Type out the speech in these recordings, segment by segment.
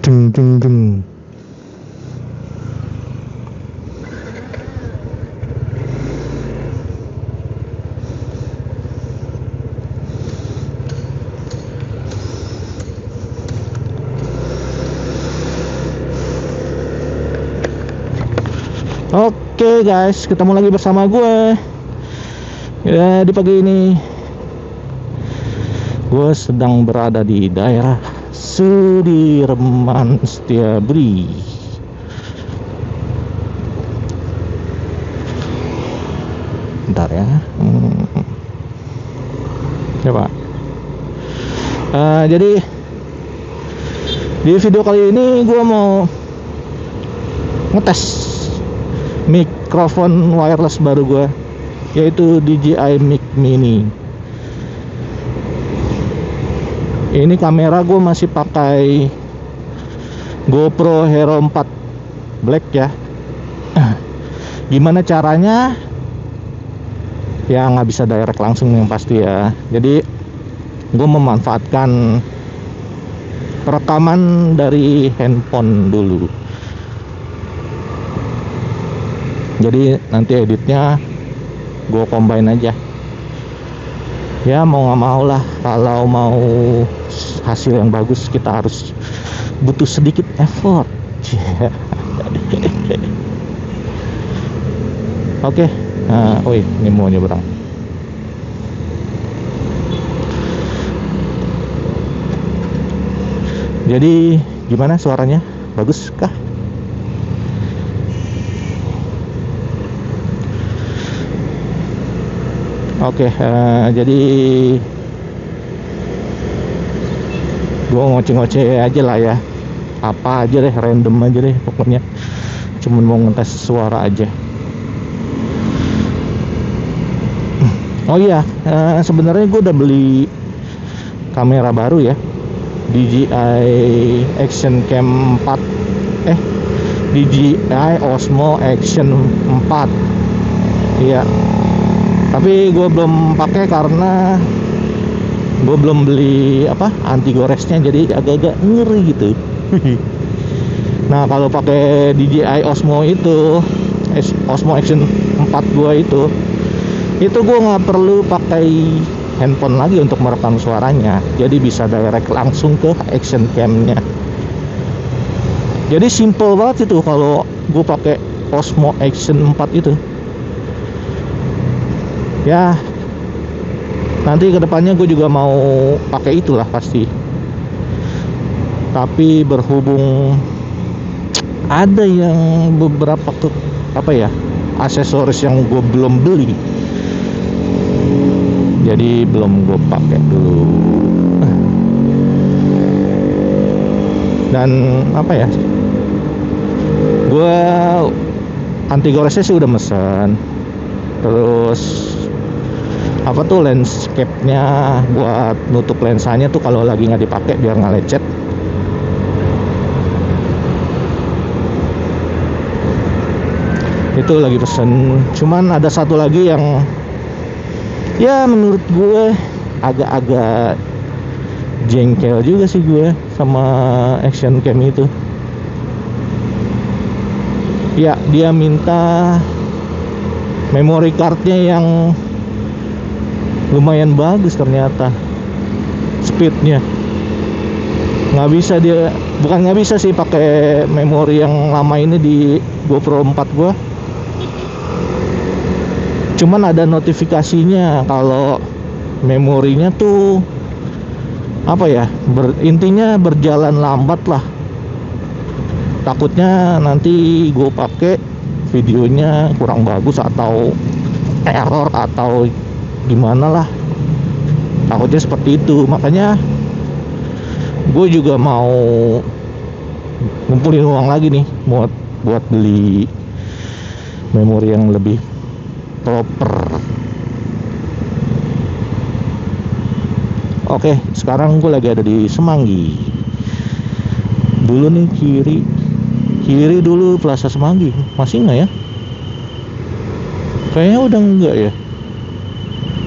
Deng deng deng. Oke guys, ketemu lagi bersama gue. Ya, di pagi ini gue sedang berada di daerah Sudirman Setiabudi. Bentar ya. Coba. Jadi di video kali ini gue mau ngetes mikrofon wireless baru gue, yaitu DJI Mic Mini. Ini kamera gue masih pakai GoPro Hero 4 Black ya. Gimana caranya? Ya nggak bisa direct langsung yang pasti ya. Jadi gue memanfaatkan rekaman dari handphone dulu. Jadi nanti editnya gue combine aja. Ya mau nggak mau lah, kalau mau hasil yang bagus kita harus butuh sedikit effort. Oke, ini mau nyebrang. Jadi gimana suaranya? Bagus kah? Oke, jadi gue ngoceh-ngoceh aja lah ya. Apa aja deh, random aja deh pokoknya. Cuman mau ngetes suara aja. Oh iya, sebenarnya gue udah beli kamera baru ya, DJI Action Cam 4. DJI Osmo Action 4. Iya. Tapi gue belum pakai karena gue belum beli anti goresnya, jadi agak-agak ngeri gitu. Nah kalau pakai DJI Osmo itu, Osmo Action 4 gue itu gue nggak perlu pakai handphone lagi untuk merekam suaranya, jadi bisa direct langsung ke action camnya. Jadi simple banget itu kalau gue pakai Osmo Action 4 itu. Ya nanti kedepannya gue juga mau pakai itulah pasti. Tapi berhubung ada yang beberapa aksesoris yang gue belum beli, jadi belum gue pakai dulu. Dan gue anti goresnya sih udah mesen. Terus landscape-nya buat nutup lensanya tuh kalau lagi nggak dipakai biar nggak lecet. Itu lagi pesen. Cuman ada satu lagi yang ya menurut gue agak-agak jengkel juga sih gue sama action cam itu. Ya dia minta memory cardnya yang lumayan bagus ternyata, speednya nggak bisa bukan nggak bisa sih pakai memori yang lama ini di GoPro 4 gua. Cuman ada notifikasinya kalau memorinya tuh intinya berjalan lambat lah. Takutnya nanti gue pakai videonya kurang bagus atau error atau gimana lah, takutnya seperti itu. Makanya gue juga mau ngumpulin uang lagi nih buat beli memori yang lebih proper. Oke, sekarang gue lagi ada di Semanggi. Dulu nih kiri dulu Plaza Semanggi, masih nggak ya? Kayaknya udah enggak ya.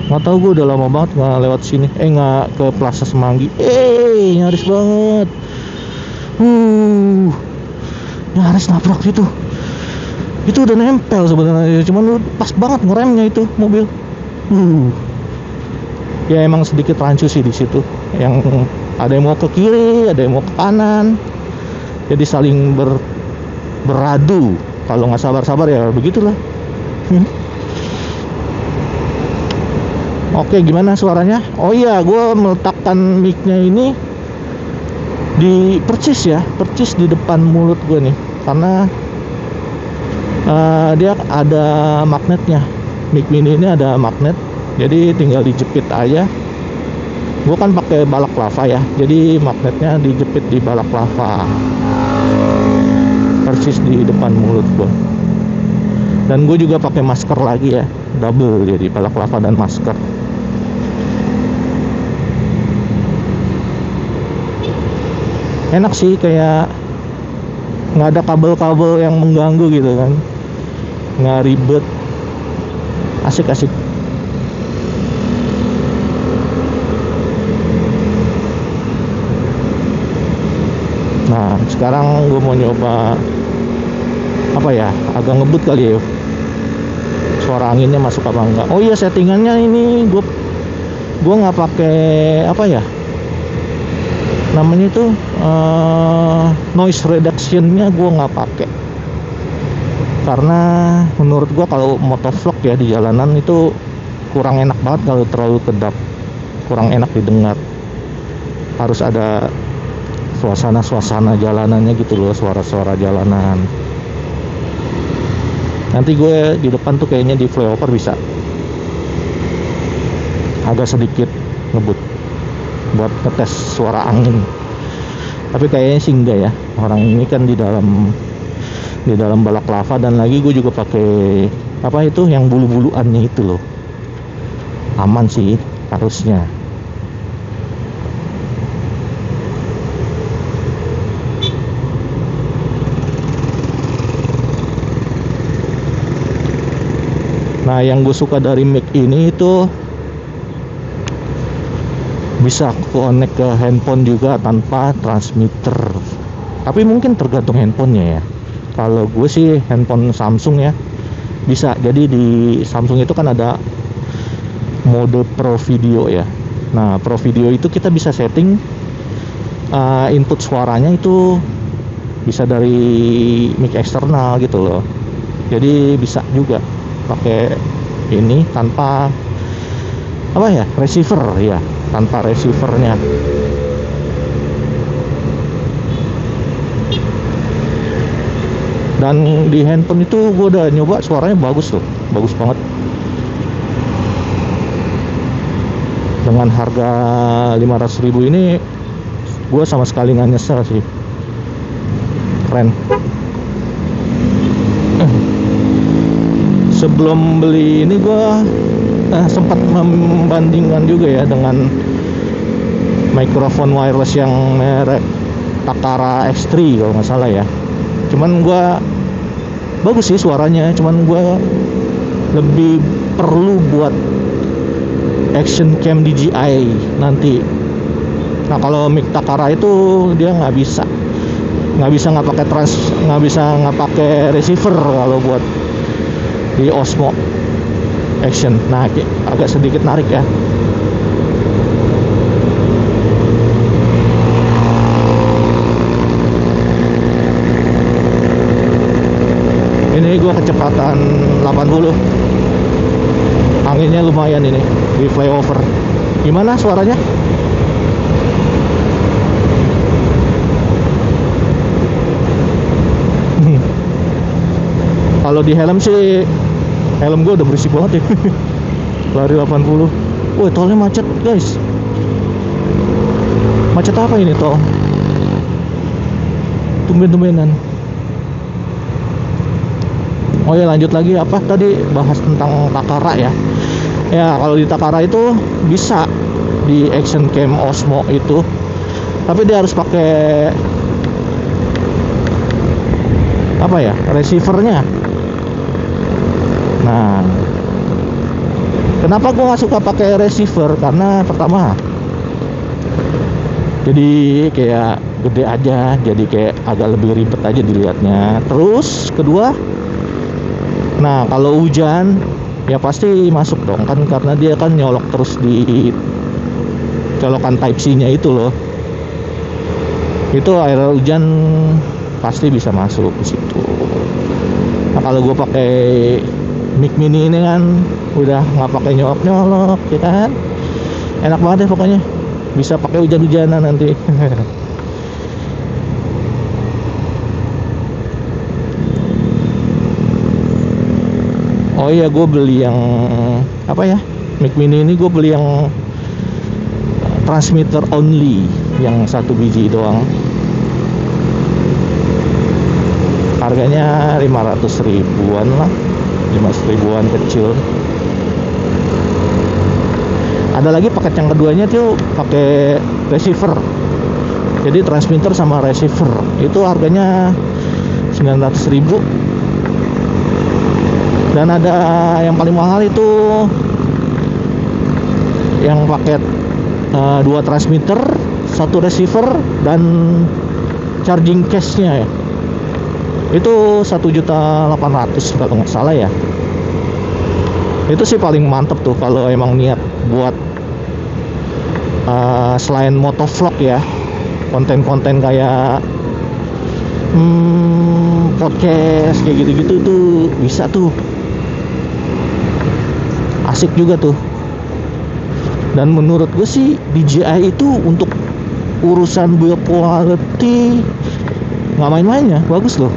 Nggak tahu, gue udah lama banget nggak lewat sini. Nggak ke Plaza Semanggi. Nyaris banget. nyaris nabrak itu udah nempel sebenarnya, cuman pas banget ngeremnya itu mobil. Ya emang sedikit rancu sih di situ, yang ada yang mau ke kiri, ada yang mau ke kanan, jadi saling beradu. Kalau nggak sabar-sabar ya begitulah. Oke, gimana suaranya? Oh iya, gue meletakkan mic-nya ini di percis di depan mulut gue nih, karena dia ada magnetnya. Mic mini ini ada magnet, jadi tinggal dijepit aja. Gue kan pakai balaklava ya, jadi magnetnya dijepit di balaklava, persis di depan mulut gue. Dan gue juga pakai masker lagi ya, double, jadi balaklava dan masker. Enak sih, kayak nggak ada kabel-kabel yang mengganggu gitu kan, nggak ribet, asik-asik. Nah sekarang gue mau nyoba apa ya, agak ngebut kali ya, suara anginnya masuk apa enggak. Oh iya, settingannya ini gue nggak pakai apa ya namanya itu, noise reductionnya gue nggak pakai, karena menurut gue kalau motovlog ya di jalanan itu kurang enak banget kalau terlalu kedap, kurang enak didengar. Harus ada suasana jalanannya gitu loh, suara-suara jalanan. Nanti gue di depan tuh kayaknya di flyover bisa agak sedikit ngebut buat ngetes suara angin, tapi kayaknya sih enggak ya. Orang ini kan di dalam balaklava, dan lagi gue juga pakai apa itu yang bulu-buluannya itu loh, aman sih harusnya. Nah yang gue suka dari mic ini itu bisa connect ke handphone juga tanpa transmitter. Tapi mungkin tergantung handphonenya ya. Kalau gue sih handphone Samsung ya, bisa. Jadi di Samsung itu kan ada mode Pro Video ya. Nah Pro Video itu kita bisa setting input suaranya itu bisa dari mic eksternal gitu loh. Jadi bisa juga pakai ini tanpa apa ya, receiver ya, tanpa receivernya. Dan di handphone itu gue udah nyoba, suaranya bagus tuh, bagus banget. Dengan harga 500.000 ini gue sama sekali nggak nyesel sih, keren. Sebelum beli ini gue sempat membandingkan juga ya dengan mikrofon wireless yang merek Takara X3 kalau nggak salah ya. Cuman gue bagus sih suaranya, cuman gue lebih perlu buat action cam DJI nanti. Nah kalau mic Takara itu dia nggak bisa nggak pakai receiver kalau buat di Osmo Action. Nah agak sedikit narik ya. Ini gua kecepatan 80, anginnya lumayan ini di flyover. Gimana suaranya? Kalau di helm sih, helm gue udah berisik banget ya. Lari 80. Wah tolnya macet guys. Macet apa ini tol? Tumben-tumbenan. Oh ya lanjut lagi, apa tadi bahas tentang Takara ya. Ya kalau di Takara itu bisa di action cam Osmo itu, tapi dia harus pakai apa ya, receivernya. Nah kenapa gue nggak suka pakai receiver? Karena pertama jadi kayak gede aja, jadi kayak agak lebih ribet aja dilihatnya. Terus kedua, nah kalau hujan ya pasti masuk dong kan, karena dia kan nyolok terus di colokan Type C nya itu loh, itu air hujan pasti bisa masuk ke situ. Nah kalau gue pakai mic mini ini kan udah nggak pakai nyolok ya kan, enak banget deh pokoknya, bisa pakai hujan-hujanan nanti. Oh iya, gue beli yang apa ya, mic mini ini gue beli yang transmitter only, yang 1 biji doang. Harganya 500 ribuan lah, 500 ribuan kecil. Ada lagi paket yang keduanya tuh pakai receiver, jadi transmitter sama receiver, itu harganya 900 ribu. Dan ada yang paling mahal itu yang paket 2 transmitter, 1 receiver, dan charging case-nya ya, itu 1.800.000 kalau nggak salah ya. Itu sih paling mantep tuh kalau emang niat buat selain motovlog ya, konten-konten kayak podcast kayak gitu-gitu tuh bisa tuh, asik juga tuh. Dan menurut gue sih DJI itu untuk urusan build quality nggak main-main ya, bagus loh.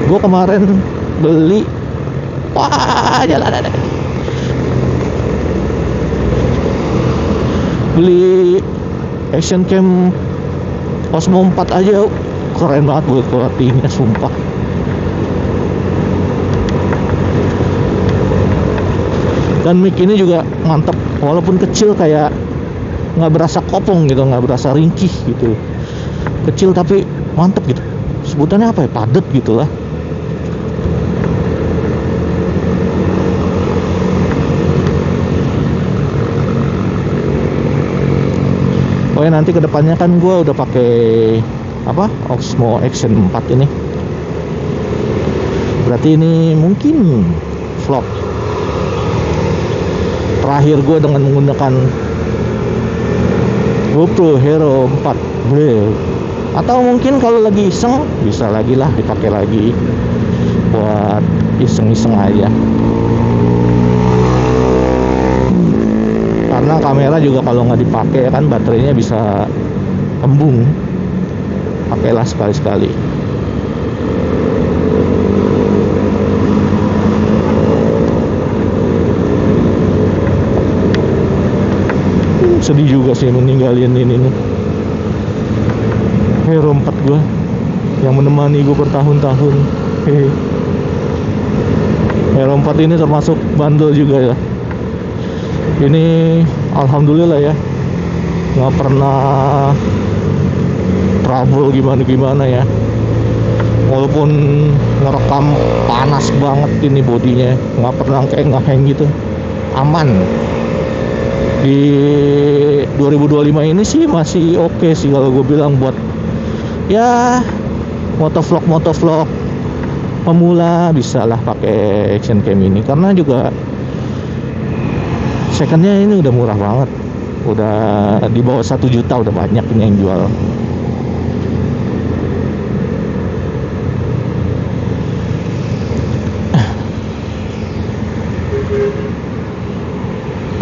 Gue kemarin beli, wah jalan ada, beli action cam Osmo 4 aja keren banget buat quality-nya, sumpah. Dan mic ini juga mantep, walaupun kecil kayak nggak berasa kopong gitu, nggak berasa ringkih gitu, kecil tapi mantep gitu. Sebutannya apa ya, padet gitu lah. Oh ya, nanti kedepannya kan gue udah pakai apa, Osmo Action 4 ini. Berarti ini mungkin vlog terakhir gue dengan menggunakan GoPro Hero 4 Braille. Atau mungkin kalau lagi iseng bisa lagi lah dipakai lagi buat iseng-iseng aja. Karena kamera juga kalau nggak dipakai kan baterainya bisa embung, pakailah sekali-sekali. Sedih juga sih meninggalin ini nih, Hero 4 gua yang menemani gua bertahun-tahun. Hero 4 ini termasuk bandel juga ya. Ini alhamdulillah ya, nggak pernah trouble gimana-gimana ya. Walaupun ngerekam panas banget ini bodinya, nggak pernah kayak ngehang gitu, aman. Di 2025 ini sih masih oke sih kalau gue bilang buat ya motovlog pemula, bisa lah pakai action cam ini, karena juga secondnya ini udah murah banget, udah di bawah 1 juta, udah banyak ini yang jual.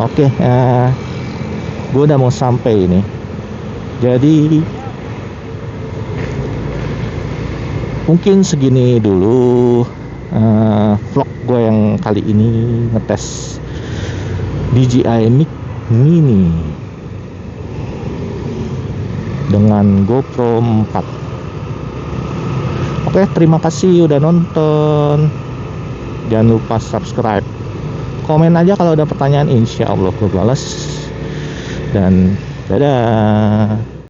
Oke, gue udah mau sampai ini, jadi mungkin segini dulu vlog gue yang kali ini ngetes DJI Mic Mini dengan GoPro 4. Oke, terima kasih udah nonton. Jangan lupa subscribe, komen aja kalau ada pertanyaan, insya Allah gue balas. Dan dadah.